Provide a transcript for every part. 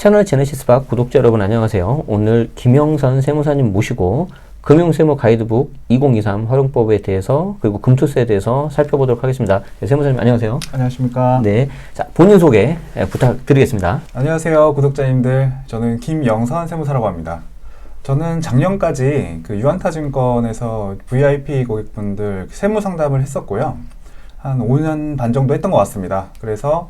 채널 제네시스박 구독자 여러분 안녕하세요. 오늘 김영선 세무사님 모시고 금융세무 가이드북 2023 활용법에 대해서 그리고 금투세에 대해서 살펴보도록 하겠습니다. 네, 세무사님 안녕하세요. 안녕하십니까. 네, 자 본인 소개 부탁드리겠습니다. 안녕하세요 구독자님들. 저는 김영선 세무사라고 합니다. 저는 작년까지 그 유한타증권에서 VIP 고객분들 세무 상담을 했었고요. 한 5년 반 정도 했던 것 같습니다. 그래서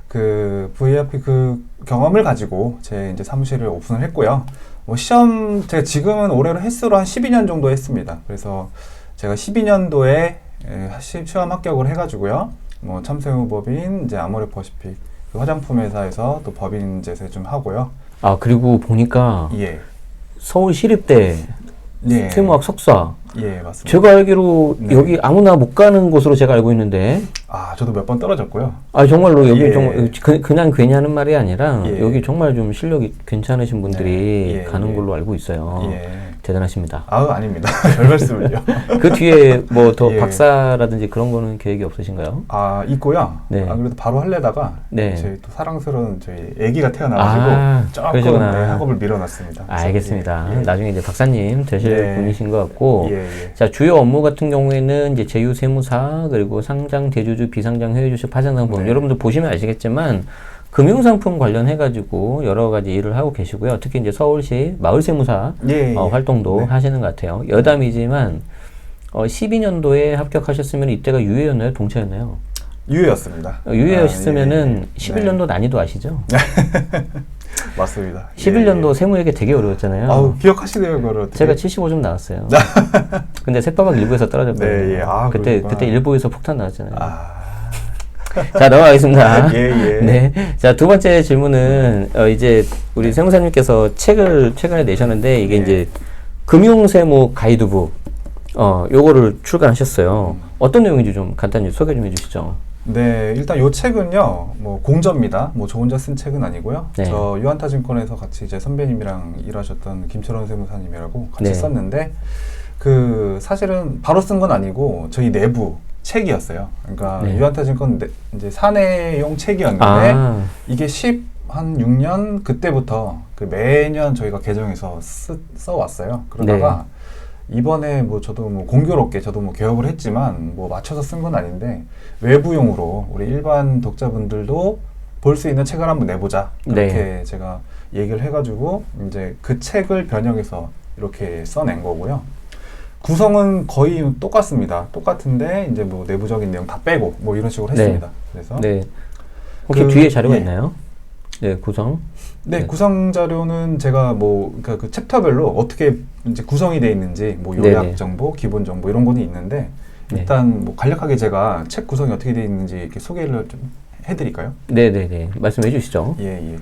그 VIP 그 경험을 가지고 제 이제 사무실을 오픈을 했고요. 뭐 시험 제가 지금은 올해로 횟수로 한 12년 정도 했습니다. 그래서 제가 12년도에 시험 합격을 해가지고요. 뭐 참세무법인 이제 아모레퍼시픽 그 화장품 회사에서 또 법인제세 좀 하고요. 아 그리고 보니까 예. 서울시립대 예. 세무학 석사. 예, 맞습니다. 제가 알기로 네. 여기 아무나 못 가는 곳으로 제가 알고 있는데. 아, 저도 몇 번 떨어졌고요. 아 정말로 여기 예. 정말 그냥 괜히 하는 말이 아니라 예. 여기 정말 좀 실력이 괜찮으신 분들이 네. 예. 가는 예. 걸로 알고 있어요. 예. 대단하십니다. 아우, 아닙니다. 별 말씀을요. 그 뒤에 뭐 더 예. 박사라든지 그런 거는 계획이 없으신가요? 아, 있고요. 네. 안 그래도 바로 하려다가 네. 저희 또 사랑스러운 저희 아기가 태어나가지고 아, 조금 그러시구나. 네, 학업을 밀어놨습니다. 그래서 알겠습니다. 예. 나중에 이제 박사님 되실 예. 분이신 것 같고, 예, 예. 자 주요 업무 같은 경우에는 이제 제휴세무사 그리고 상장 대주주 비상장 해외주식 파생상품 네. 여러분들 보시면 아시겠지만 금융상품 관련해가지고 여러 가지 일을 하고 계시고요. 특히 이제 서울시 마을세무사 예, 예. 활동도 네. 하시는 것 같아요. 여담이지만 12년도에 합격하셨으면 이때가 유예였나요? 동차였나요? 유예였습니다. 유예였으면은 아, 예. 11년도 난이도 아시죠? 맞습니다. 11년도 예. 세무회계 되게 어려웠잖아요. 아우, 기억하시네요, 그걸 어떻게. 제가 75점 나왔어요. 근데 새빠박 일부에서 떨어졌거든요. 네, 예. 아, 그때 그렇구나. 일부에서 폭탄 나왔잖아요. 아. 자, 넘어가겠습니다. 예, 예. 네. 자, 두 번째 질문은, 이제, 우리 세무사님께서 책을 최근에 내셨는데, 이게 네. 이제, 금융세무 가이드북, 요거를 출간하셨어요. 어떤 내용인지 좀 간단히 소개 좀 해주시죠. 네, 일단 이 책은요, 뭐 공저입니다. 뭐 저 혼자 쓴 책은 아니고요. 네. 저 유한타증권에서 같이 이제 선배님이랑 일하셨던 김철원 세무사님이라고 같이 네. 썼는데, 그 사실은 바로 쓴 건 아니고 저희 내부 책이었어요. 그러니까 네. 유한타증권 이제 사내용 책이었는데 아, 이게 한 6년 그때부터 그 매년 저희가 개정해서 써왔어요. 그러다가 이번에 뭐 저도 뭐 공교롭게 저도 뭐 개업을 했지만 뭐 맞춰서 쓴 건 아닌데 외부용으로 우리 일반 독자분들도 볼 수 있는 책을 한번 내보자 그렇게 제가 얘기를 해가지고 이제 그 책을 변형해서 이렇게 써낸 거고요. 구성은 거의 똑같습니다. 똑같은데 이제 뭐 내부적인 내용 다 빼고 뭐 이런 식으로 했습니다. 그래서 네. 혹시 그, 뒤에 자료가 예. 있나요? 네, 구성. 네, 네. 구성 자료는 제가 뭐 그러니까 그 챕터별로 어떻게 이제 구성이 돼 있는지 뭐 요약 네네. 정보, 기본 정보 이런 거는 있는데 일단 뭐 간략하게 제가 책 구성이 어떻게 돼 있는지 이렇게 소개를 좀 해드릴까요? 네네네. 말씀해 주시죠. 예, 예.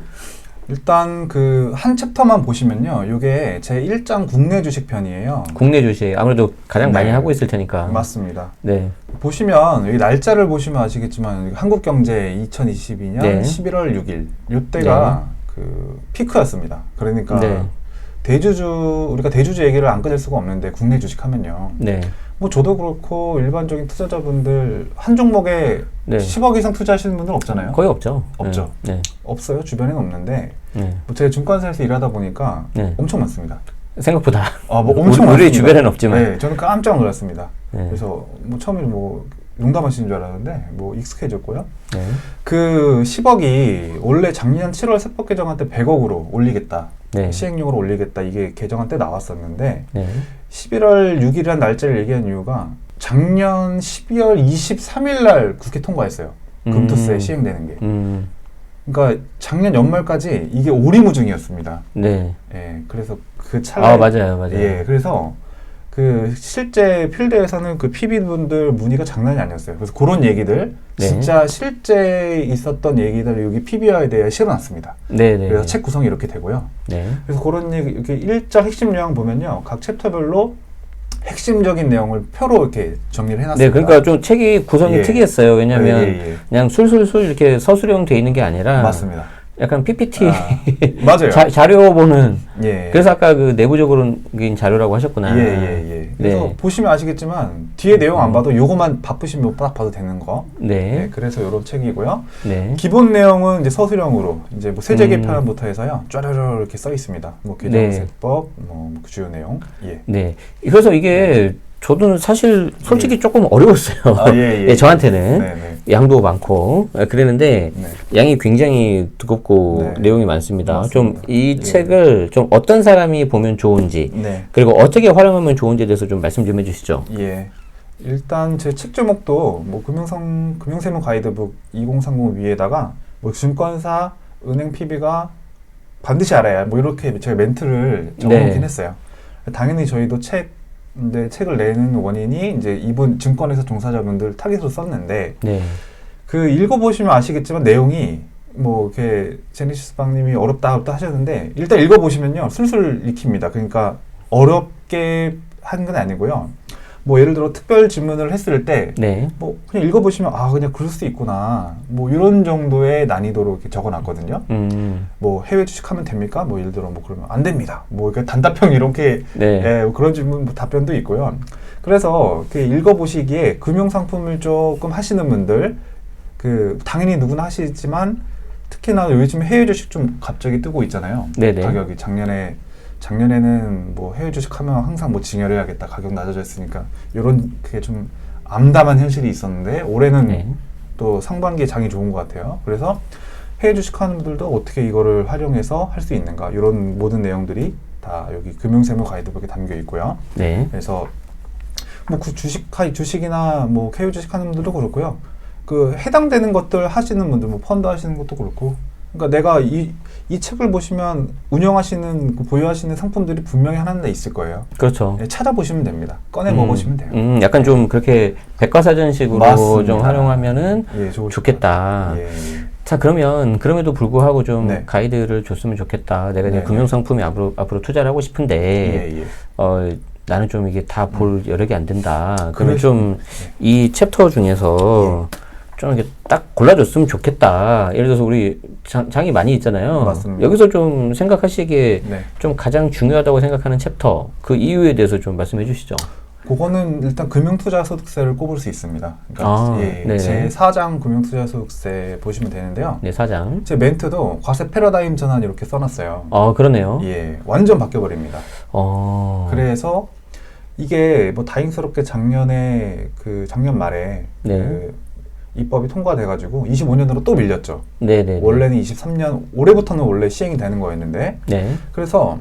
일단 그 한 챕터만 보시면요, 이게 제 1장 국내 주식 편이에요. 국내 주식 아무래도 가장 많이 네. 하고 있을 테니까. 맞습니다. 네. 보시면 여기 날짜를 보시면 아시겠지만 한국경제 2022년 네. 11월 6일 이때가 그 피크였습니다. 그러니까 네. 우리가 대주주 얘기를 안 끊을 수가 없는데 국내 주식 하면요. 네. 뭐 저도 그렇고 일반적인 투자자분들 한 종목에 네. 10억 이상 투자하시는 분들 없잖아요. 거의 없죠. 없죠. 네. 없어요. 주변에는 없는데 네. 뭐 제가 증권사에서 일하다 보니까 네. 엄청 많습니다. 생각보다. 아, 뭐 엄청 많습니다. 우리 주변에는 없지만. 네, 저는 깜짝 놀랐습니다. 네. 그래서 뭐 처음에 뭐 농담하시는 줄 알았는데 뭐 익숙해졌고요. 네. 그 10억이 원래 작년 7월 세법 개정안 때 100억으로 올리겠다. 네. 시행령으로 올리겠다. 이게 개정안 때 나왔었는데 네. 11월 6일이라는 날짜를 얘기한 이유가 작년 12월 23일 날 국회 통과했어요. 금투세 시행되는 게. 그러니까 작년 연말까지 이게 오리무중이었습니다. 네. 예, 그래서 그 찰나에 맞아요. 예, 그래서 그 실제 필드에서는 그 PB분들 문의가 장난이 아니었어요. 그래서 그런 얘기들, 네. 진짜 실제 있었던 얘기들을 여기 PBR에 대해 실어놨습니다. 네. 그래서 책 구성이 이렇게 되고요. 네. 그래서 그런 얘기, 이렇게 일자 핵심 요약 보면요, 각 챕터별로 핵심적인 내용을 표로 이렇게 정리를 해놨습니다. 네, 그러니까 좀 책이 구성이 예. 특이했어요. 왜냐면 예. 그냥 술술술 이렇게 서술형 돼 있는 게 아니라 맞습니다. 약간 PPT 맞아요. 자료 보는. 예. 그래서 아까 그 내부적으로는 자료라고 하셨구나. 예. 그래서 네. 보시면 아시겠지만 뒤에 내용 안 봐도 요거만 바쁘시면 딱 봐도 되는 거. 네. 그래서 요런 책이고요. 네. 기본 내용은 이제 서술형으로 이제 뭐 세제 개편부터 해서요. 쫘르르 이렇게 써 있습니다. 뭐 개정세법, 뭐 주요 내용. 예. 네. 그래서 이게 저도 사실 솔직히 조금 어려웠어요. 예. 저한테는. 네네. 양도 많고 그랬는데 양이 굉장히 두껍고 내용이 많습니다. 좀 이 책을 좀 어떤 사람이 보면 좋은지 그리고 어떻게 활용하면 좋은지에 대해서 좀 말씀 좀 해주시죠. 예. 일단 제 책 제목도 뭐 금융세무 가이드북 2030 위에다가 뭐 증권사, 은행 PB가 반드시 알아야 뭐 이렇게 제가 멘트를 적어놓긴 했어요. 당연히 저희도 책을 내는 원인이 이제 이분 증권회사 종사자분들 타깃으로 썼는데 그 읽어보시면 아시겠지만 내용이 뭐 이렇게 제네시스 박님이 어렵다 하셨는데 일단 읽어보시면요 술술 읽힙니다. 그러니까 어렵게 한 건 아니고요. 뭐 예를 들어 특별 질문을 했을 때 뭐 그냥 읽어보시면 아 그냥 그럴 수 있구나 뭐 이런 정도의 난이도로 이렇게 적어놨거든요. 뭐 해외 주식하면 됩니까? 뭐 예를 들어 뭐 그러면 안 됩니다. 뭐 이렇게 단답형 이렇게 그런 질문 뭐 답변도 있고요. 그래서 이렇게 읽어보시기에 금융상품을 조금 하시는 분들 그 당연히 누구나 하시지만 특히나 요즘 해외 주식 좀 갑자기 뜨고 있잖아요. 가격이 작년에는 뭐 해외 주식하면 항상 뭐 증여해야겠다 가격 낮아져 있으니까 이런 그게 좀 암담한 현실이 있었는데 올해는 또 상반기에 장이 좋은 것 같아요. 그래서 해외 주식하는 분들도 어떻게 이거를 활용해서 할 수 있는가 이런 모든 내용들이 다 여기 금융세무 가이드북에 담겨 있고요. 그래서 뭐 그 주식이나 뭐 해외 주식하는 분들도 그렇고요. 그 해당되는 것들 하시는 분들 뭐 펀드 하시는 것도 그렇고 그러니까 내가 이 책을 보시면 운영하시는 보유하시는 상품들이 분명히 하나는 있을 거예요. 그렇죠. 찾아보시면 됩니다. 꺼내 먹으시면 돼요. 약간 좀 그렇게 백과사전식으로 좀 활용하면은 좋겠다. 자 그러면 그럼에도 불구하고 좀 가이드를 줬으면 좋겠다. 내가 이제 금융상품에 앞으로 투자를 하고 싶은데 나는 좀 이게 다 볼 여력이 안 된다. 그러면 좀 이 챕터 중에서 좀 이렇게 딱 골라줬으면 좋겠다. 예를 들어서 우리 장이 많이 있잖아요. 맞습니다. 여기서 좀 생각하시기에 좀 가장 중요하다고 생각하는 챕터 그 이유에 대해서 좀 말씀해 주시죠. 그거는 일단 금융투자소득세를 꼽을 수 있습니다. 그러니까 제 4장 금융투자소득세 보시면 되는데요. 네, 4장. 제 멘트도 과세 패러다임 전환 이렇게 써놨어요. 그러네요. 완전 바뀌어버립니다. 그래서 이게 뭐 다행스럽게 작년 말에 입법이 통과돼가지고 25년으로 또 밀렸죠. 원래는 23년 올해부터는 원래 시행이 되는 거였는데 그래서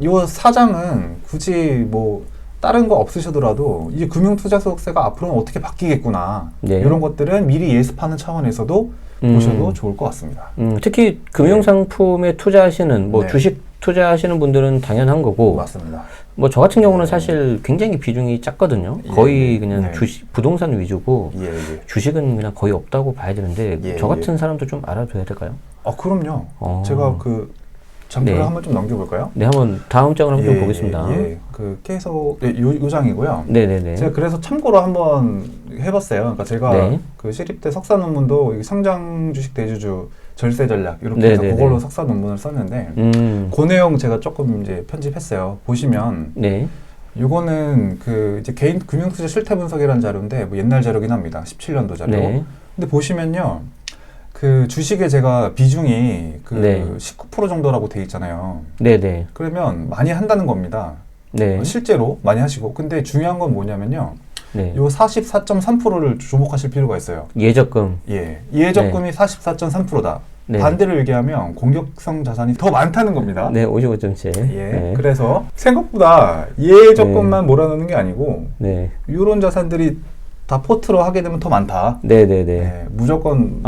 요 사장은 굳이 뭐 다른 거 없으시더라도 이제 금융투자소득세가 앞으로는 어떻게 바뀌겠구나 이런 것들은 미리 예습하는 차원에서도 보셔도 좋을 것 같습니다. 특히 금융상품에 투자하시는 뭐 주식 투자하시는 분들은 당연한 거고 맞습니다. 뭐 저 같은 경우는 사실 굉장히 비중이 작거든요. 거의 그냥 부동산 위주고 주식은 그냥 거의 없다고 봐야 되는데 저 같은 사람도 좀 알아둬야 될까요? 그럼요. 제가 장표를 한번 좀 넘겨볼까요? 네, 한번 다음 장을 한번 좀 보겠습니다. 계속 요 장이고요. 제가 그래서 참고로 한번 해봤어요. 그러니까 제가 그 시립대 석사 논문도 상장 주식 대주주 절세 전략 이렇게 해서 그걸로 석사 논문을 썼는데 그 내용 제가 조금 이제 편집했어요. 보시면 요거는 그 이제 개인 금융투자 실태 분석이라는 자료인데 뭐 옛날 자료긴 합니다. 17년도 자료. 근데 보시면요. 그 주식에 제가 비중이 19% 정도라고 돼 있잖아요. 그러면 많이 한다는 겁니다. 실제로 많이 하시고. 근데 중요한 건 뭐냐면요. 요 44.3%를 주목하실 필요가 있어요. 예적금. 예적금이 44.3%다. 반대로 얘기하면 공격성 자산이 더 많다는 겁니다. 55.7. 그래서 생각보다 예적금만 몰아넣는 게 아니고 이런 자산들이 다 포트로 하게 되면 더 많다. 무조건.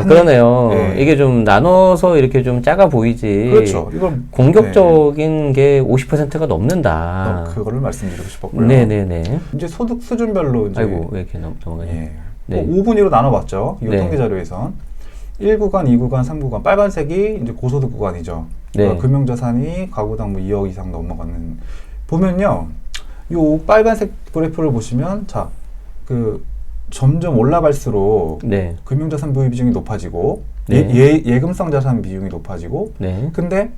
그러네요. 이게 좀 나눠서 이렇게 좀 작아 보이지. 그렇죠. 이걸 공격적인 게 50%가 넘는다. 그거를 말씀드리고 싶었고요. 이제 소득 수준별로 이제. 아이고, 왜 이렇게 넘어가냐. 5분위로 나눠봤죠. 이 통계 자료에선. 1구간, 2구간, 3구간. 빨간색이 이제 고소득 구간이죠. 그러니까 금융자산이 가구당 뭐 2억 이상 넘어가는. 보면요. 요 빨간색 그래프를 보시면, 자, 점점 올라갈수록 네. 금융자산 보유 비중이 높아지고 네. 예금성 자산 비중이 높아지고 네. 근데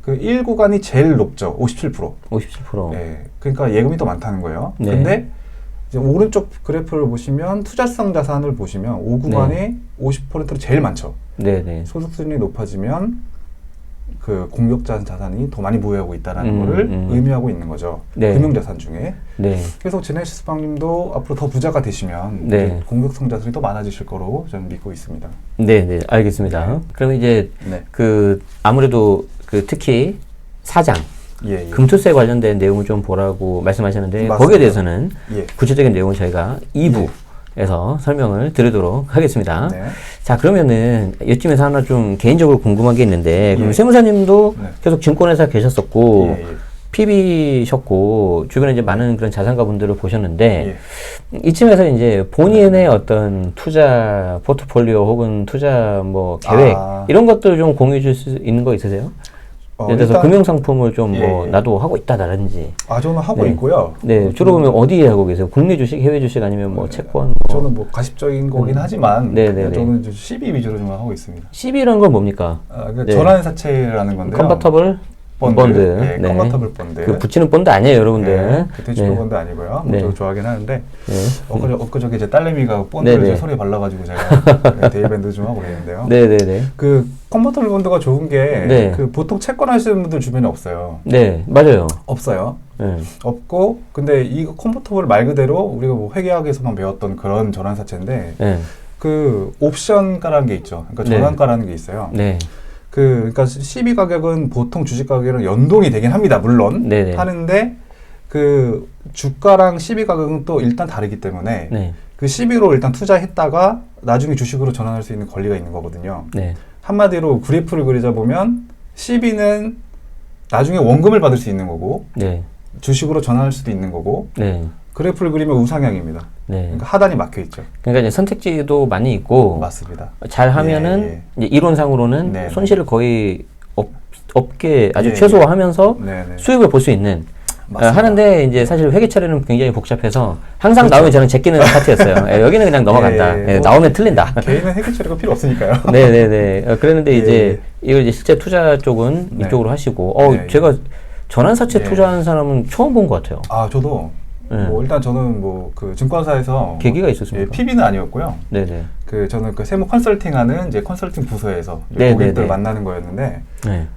그 1구간이 제일 높죠. 57%. 57%. 네. 그러니까 예금이 더 많다는 거예요. 네. 근데 이제 오른쪽 그래프를 보시면 투자성 자산을 보시면 5구간이 네. 50%로 제일 많죠. 네네. 소득 수준이 높아지면 그 공격자 자산이 더 많이 보유하고 있다는 거를 의미하고 있는 거죠. 네. 금융자산 중에. 네. 그래서 제네시스 방님도 앞으로 더 부자가 되시면 네. 공격성 자산이 더 많아지실 거로 저는 믿고 있습니다. 네네. 알겠습니다. 네. 그럼 이제 네. 그 아무래도 그 특히 사장 예, 예. 금투세 관련된 내용을 좀 보라고 말씀하셨는데 맞습니다. 거기에 대해서는 예. 구체적인 내용은 저희가 2부에서 설명을 드리도록 하겠습니다. 네. 자, 그러면은 이쯤에서 하나 좀 개인적으로 궁금한 게 있는데 그럼 예. 세무사님도 네. 계속 증권회사 계셨었고 예, 예. PB셨고 주변에 이제 많은 그런 자산가분들을 보셨는데 예. 이쯤에서 이제 본인의 어떤 투자 포트폴리오 혹은 투자 뭐 계획 이런 것들 좀 공유해 줄 수 있는 거 있으세요? 예를 들어서 금융상품을 좀 뭐 예. 나도 하고 있다라든지. 저는 하고 네. 있고요. 네, 주로 그러면 어디에 하고 계세요? 국내 주식, 해외 주식 아니면 뭐 채권? 뭐. 저는 뭐 가십적인 거긴 하지만 네네네. 저는 좀 CB 위주로 좀 하고 있습니다. CB라는 건 뭡니까? 그러니까 네. 전환사채라는 건데요. 컨버터블 본드. 네, 네. 컨버터블 본드. 그 붙이는 본드 아니에요, 여러분들. 네, 그 돼지고 네. 본드 아니고요. 네. 저 좋아하긴 하는데 네. 엊그저께 이제 딸내미가 본드를 네네. 이제 손에 발라가지고 제가 데이밴드 좀 하고 그랬는데요. 네네네. 그 컨버터블 본드가 좋은 게 네. 그 보통 채권 하시는 분들 주변에 없어요. 네, 맞아요. 없어요. 네. 없고 근데 이거 컨버터블 말 그대로 우리가 뭐 회계학에서만 배웠던 그런 전환사채인데 네. 그 옵션가라는 게 있죠. 그러니까 네. 전환가라는 게 있어요. 네. 그러니까 CB 가격은 보통 주식 가격이랑 연동이 되긴 합니다. 물론 네네. 하는데 그 주가랑 CB 가격은 또 일단 다르기 때문에 네. 그 CB로 일단 투자했다가 나중에 주식으로 전환할 수 있는 권리가 있는 거거든요. 네. 한마디로 그래프를 그리자 보면 CB는 나중에 원금을 받을 수 있는 거고 네. 주식으로 전환할 수도 있는 거고 네. 그래프를 그리면 우상향입니다. 네. 그러니까 하단이 막혀 있죠. 그러니까 이제 선택지도 많이 있고 맞습니다. 잘 하면은 이제 이론상으로는 네. 손실을 거의 없게 아주 예, 최소화하면서 네, 네. 수익을 볼 수 있는 맞습니다. 하는데 이제 사실 회계 처리는 굉장히 복잡해서 항상 나오면 저는 제끼는 파트였어요. 여기는 그냥 넘어간다. 뭐 나오면 틀린다. 개인은 회계 처리가 필요 없으니까요. 네네네. 그랬는데 이제 이걸 이제 실제 투자 쪽은 네. 이쪽으로 하시고 네, 제가 전환사채 네. 투자하는 사람은 처음 본 것 같아요. 저도 뭐 일단 저는 뭐 그 증권사에서 계기가 있었습니까? PB는 아니었고요. 네네. 그 저는 그 세무 컨설팅하는 이제 컨설팅 부서에서 네, 고객들 네, 네. 만나는 거였는데 네.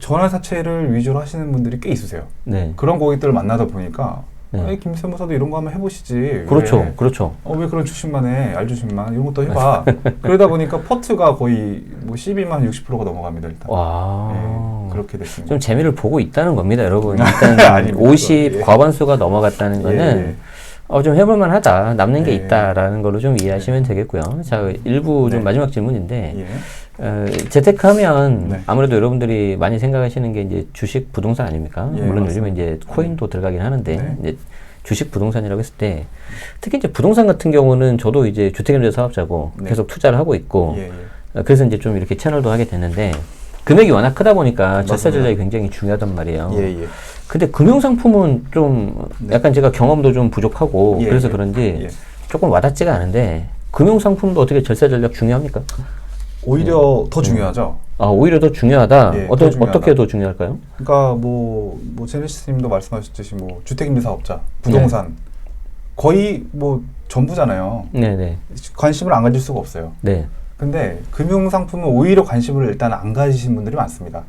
전환사채를 위주로 하시는 분들이 꽤 있으세요. 네. 그런 고객들을 만나다 보니까 네. 김세무사도 이런 거 한번 해보시지. 그렇죠. 왜, 그렇죠. 왜 그런 주식만 해? 알주식만 이런 것도 해봐. 그러다 보니까 퍼트가 거의 뭐 12만 60%가 넘어갑니다 일단. 와. 네, 그렇게 됐습니다. 좀 재미를 보고 있다는 겁니다, 여러분. 일단 아닙니다. 50 예. 과반수가 넘어갔다는 거는 좀 해볼만 하다, 남는 게 예. 있다라는 걸로 좀 이해하시면 되겠고요. 자, 일부 좀 네. 마지막 질문인데, 예. 재테크하면 네. 아무래도 여러분들이 많이 생각하시는 게 이제 주식, 부동산 아닙니까? 예, 물론 맞습니다. 요즘에 이제 코인도 들어가긴 하는데, 네. 이제 주식, 부동산이라고 했을 때, 특히 이제 부동산 같은 경우는 저도 이제 주택임대 사업자고 네. 계속 투자를 하고 있고, 예, 예. 그래서 이제 좀 이렇게 채널도 하게 됐는데, 금액이 워낙 크다 보니까 절세 맞습니다. 전략이 굉장히 중요하단 말이에요. 예, 예. 근데 금융상품은 좀 약간 제가 경험도 좀 부족하고 예, 그래서 예. 그런지 예. 조금 와닿지가 않은데 금융상품도 어떻게 절세 전략 중요합니까? 오히려 더 중요하죠. 오히려 더 중요하다. 예, 더 중요하다. 어떻게 더 중요할까요? 그러니까 뭐 제네시스님도 말씀하셨듯이 뭐 주택임대사업자, 부동산 거의 뭐 전부잖아요. 네네. 관심을 안 가질 수가 없어요. 네. 근데 금융상품은 오히려 관심을 일단 안 가지신 분들이 많습니다.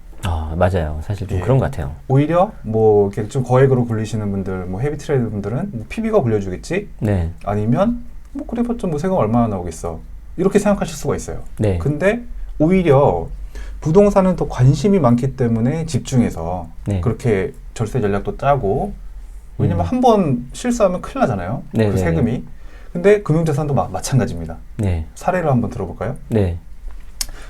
맞아요. 사실 좀 예. 그런 것 같아요. 오히려 뭐 이렇게 좀 거액으로 굴리시는 분들, 뭐 헤비 트레이더 분들은 뭐 PB가 굴려주겠지? 네. 아니면 뭐 그래봤자 뭐 세금 얼마나 나오겠어? 이렇게 생각하실 수가 있어요. 네. 근데 오히려 부동산은 더 관심이 많기 때문에 집중해서 네. 그렇게 절세 전략도 짜고 왜냐면 한 번 실수하면 큰일 나잖아요. 네, 그 네, 세금이. 근데 금융자산도 마찬가지입니다. 네. 사례를 한번 들어볼까요? 네.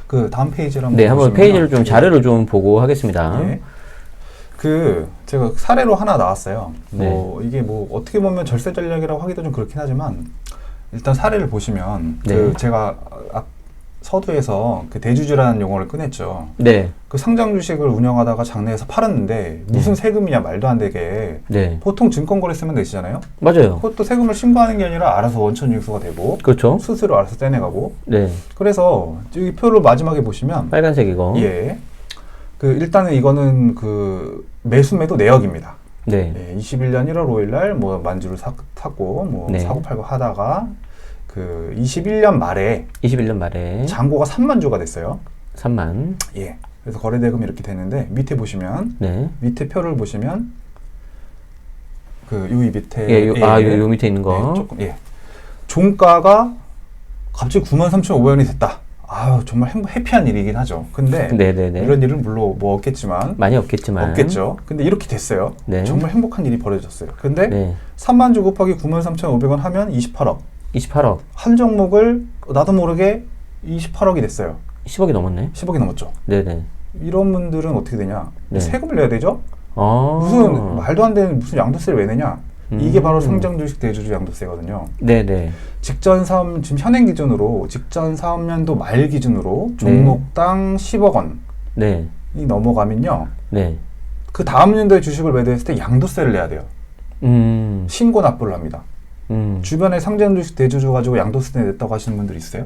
그 다음 페이지를 한번 네. 한번 보시면요. 페이지를 좀 자료를 좀 보고 하겠습니다. 예. 그 제가 사례로 하나 나왔어요. 네. 뭐 이게 뭐 어떻게 보면 절세 전략이라고 하기도 좀 그렇긴 하지만 일단 사례를 보시면 네. 그 제가 서두에서 그 대주주라는 용어를 꺼냈죠. 네. 그 상장 주식을 운영하다가 장내에서 팔았는데 무슨 세금이냐 말도 안 되게. 네. 보통 증권거래세만 내시잖아요. 맞아요. 그것도 세금을 신고하는 게 아니라 알아서 원천징수가 되고. 그렇죠. 스스로 알아서 떼내가고. 네. 그래서 여기 표를 마지막에 보시면 빨간색 이거. 예. 그 일단은 이거는 그 매수매도 내역입니다. 네. 예, 21년 1월 5일 날 뭐 만주를 샀고 뭐 네. 사고 팔고 하다가 그 21년 말에 잔고가 3만 주가 됐어요. 3만. 예. 그래서 거래대금이 이렇게 되는데 밑에 보시면 네. 밑에 표를 보시면 그 요 밑에 예, 요 밑에 있는 거. 네, 조금 예. 종가가 갑자기 93,500원이 됐다. 아유, 정말 해피한 일이긴 하죠. 근데 네네네. 이런 일은 물론 뭐 없겠지만 많이 없겠지만 없겠죠. 근데 이렇게 됐어요. 네. 정말 행복한 일이 벌어졌어요. 근데 네. 3만 주 곱하기 93,500원 하면 28억. 28억. 한 종목을 나도 모르게 28억이 됐어요. 10억이 넘었네. 10억이 넘었죠. 네네. 이런 분들은 어떻게 되냐? 네. 세금을 내야 되죠? 아. 무슨 말도 안 되는 무슨 양도세를 왜 내냐? 이게 바로 상장주식 대주주 양도세거든요. 네네. 직전 사업 지금 현행 기준으로 직전 사업년도 말 기준으로 종목당 10억 원이 네. 넘어가면요. 네. 그 다음 년도에 주식을 매도했을 때 양도세를 내야 돼요. 신고 납부를 합니다. 주변에 상장주식 대주주 가지고 양도세 냈다고 하시는 분들 있어요?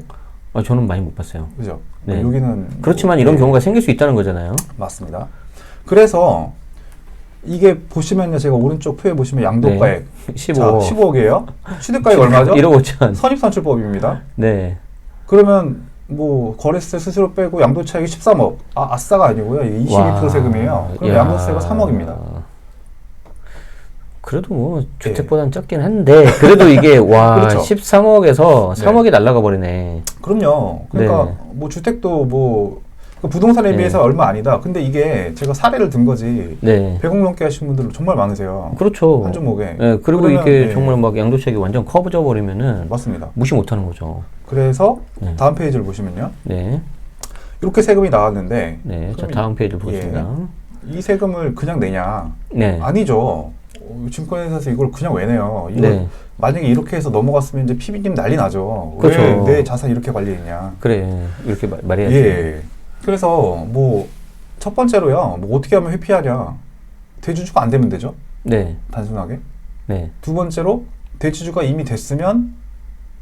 저는 많이 못 봤어요. 그죠? 네. 여기는 그렇지만 뭐, 이런 네. 경우가 생길 수 있다는 거잖아요. 맞습니다. 그래서 이게 보시면요, 제가 오른쪽 표에 보시면 양도가액 15억. 15억이에요. 취득가액 얼마죠? 1억 5천. 선입선출법입니다. 네. 그러면 뭐 거래세 스스로 빼고 양도차익이 13억. 아싸가 아니고요. 이게 22% 세금이에요. 그럼 양도세가 3억입니다. 그래도 뭐 주택보다는 적긴 한데 그래도 이게 와 그렇죠. 13억에서 3억이 날아가 버리네. 그럼요. 그러니까 뭐 주택도 뭐 부동산에 비해서 얼마 아니다. 근데 이게 제가 사례를 든 거지. 100억 넘게 하신 분들 정말 많으세요. 그렇죠. 한 종목에. 네, 그리고 그러면, 이게 정말 막 양도차익이 완전 커져 버리면은 맞습니다. 무시 못 하는 거죠. 그래서 다음 페이지를 보시면요. 네. 이렇게 세금이 나왔는데 네. 자, 다음 페이지를 보겠습니다. 이 세금을 그냥 내냐? 네. 아니죠. 증권회사에서 이걸 그냥 왜 내요? 이거 만약에 이렇게 해서 넘어갔으면 이제 피비님 난리 나죠. 그렇죠. 왜 내 자산 이렇게 관리했냐? 그래. 이렇게 말해야지. 예. 그래서 뭐 첫 번째로요. 뭐 어떻게 하면 회피하냐? 대주주가 안 되면 되죠. 네. 단순하게. 네. 두 번째로 대주주가 이미 됐으면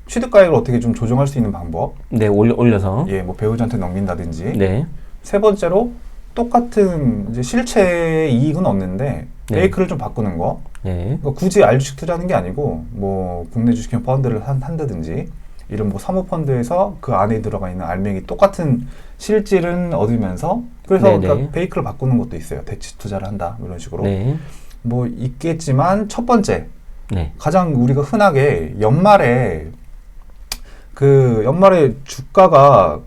취득가액을 어떻게 좀 조정할 수 있는 방법. 네. 올려서. 예, 뭐 배우자한테 넘긴다든지. 네. 세 번째로 똑같은 이제 실체 이익은 없는데 베이크를 좀 바꾸는 거. 네. 그러니까 굳이 알주식 투자하는 게 아니고 뭐 국내 주식형 펀드를 한다든지 이런 뭐 사모펀드에서 그 안에 들어가 있는 알맹이 똑같은 실질은 얻으면서 그래서 그러니까 베이크를 바꾸는 것도 있어요. 대치 투자를 한다 이런 식으로. 네. 뭐 있겠지만 첫 번째 네. 가장 우리가 흔하게 연말에 주가가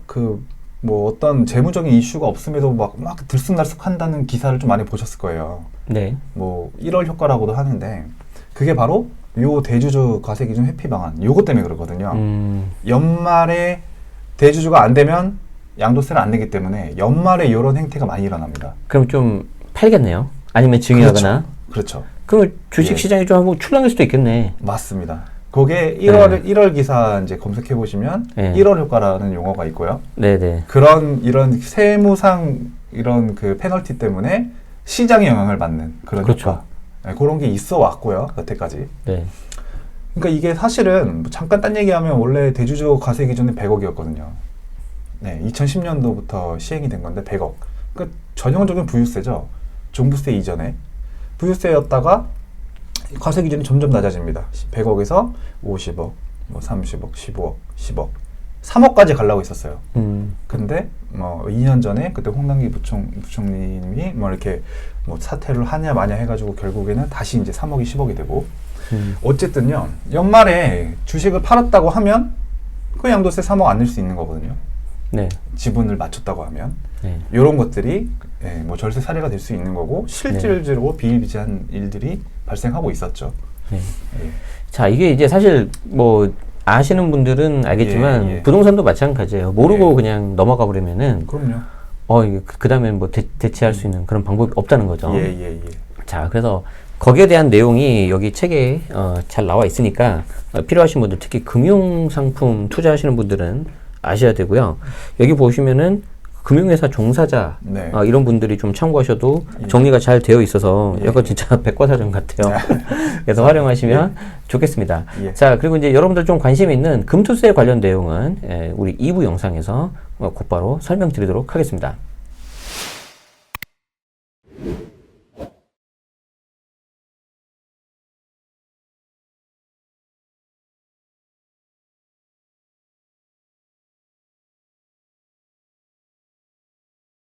뭐 어떤 재무적인 이슈가 없음에도 막 들쑥날쑥 한다는 기사를 좀 많이 보셨을 거예요. 네. 뭐 1월 효과라고도 하는데 그게 바로 요 대주주 과세기준 회피 방안 요것 때문에 그러거든요. 연말에 대주주가 안 되면 양도세를 안 내기 때문에 연말에 이런 행태가 많이 일어납니다. 그럼 좀 팔겠네요. 아니면 증여하거나. 그렇죠. 그럼 주식 시장이 좀 한번 출렁일 수도 있겠네. 맞습니다. 그게 1월 기사 이제 검색해 보시면 1월 효과라는 용어가 있고요. 네네. 이런 세무상 이런 그 페널티 때문에 시장에 영향을 받는 그런 효과. 네, 그런 게 있어 왔고요. 여태까지. 네. 그러니까 이게 사실은 잠깐 딴 얘기하면 원래 대주주 과세 기준이 100억이었거든요. 네, 2010년도부터 시행이 된 건데 100억. 그러니까 전형적인 부유세죠. 종부세 이전에 부유세였다가 과세 기준이 점점 낮아집니다. 100억에서 50억, 뭐 30억, 15억, 10억, 3억까지 가려고 했었어요. 근데 뭐 2년 전에 그때 홍남기 부총리님이 뭐 이렇게 뭐 사퇴를 하냐 마냐 해가지고 결국에는 다시 이제 3억이 10억이 되고 어쨌든요 연말에 주식을 팔았다고 하면 그 양도세 3억 안 낼 수 있는 거거든요. 네. 지분을 맞췄다고 하면 이런 것들이 뭐 절세 사례가 될 수 있는 거고 실질적으로 비일비재한 일들이 발생하고 있었죠. 네. 자 이게 이제 사실 뭐 아시는 분들은 알겠지만 부동산도 마찬가지예요. 모르고 그냥 넘어가 버리면은 그럼요. 그 다음에 뭐 대체할 수 있는 그런 방법이 없다는 거죠. 자 그래서 거기에 대한 내용이 여기 책에 잘 나와 있으니까 필요하신 분들 특히 금융상품 투자하시는 분들은 아셔야 되고요. 여기 보시면은 금융회사 종사자 네. 이런 분들이 좀 참고하셔도 정리가 잘 되어 있어서 약간 진짜 백과사전 같아요. 그래서 활용하시면 좋겠습니다. 자, 그리고 이제 여러분들 좀 관심 있는 금투세 관련 내용은 우리 2부 영상에서 곧바로 설명드리도록 하겠습니다.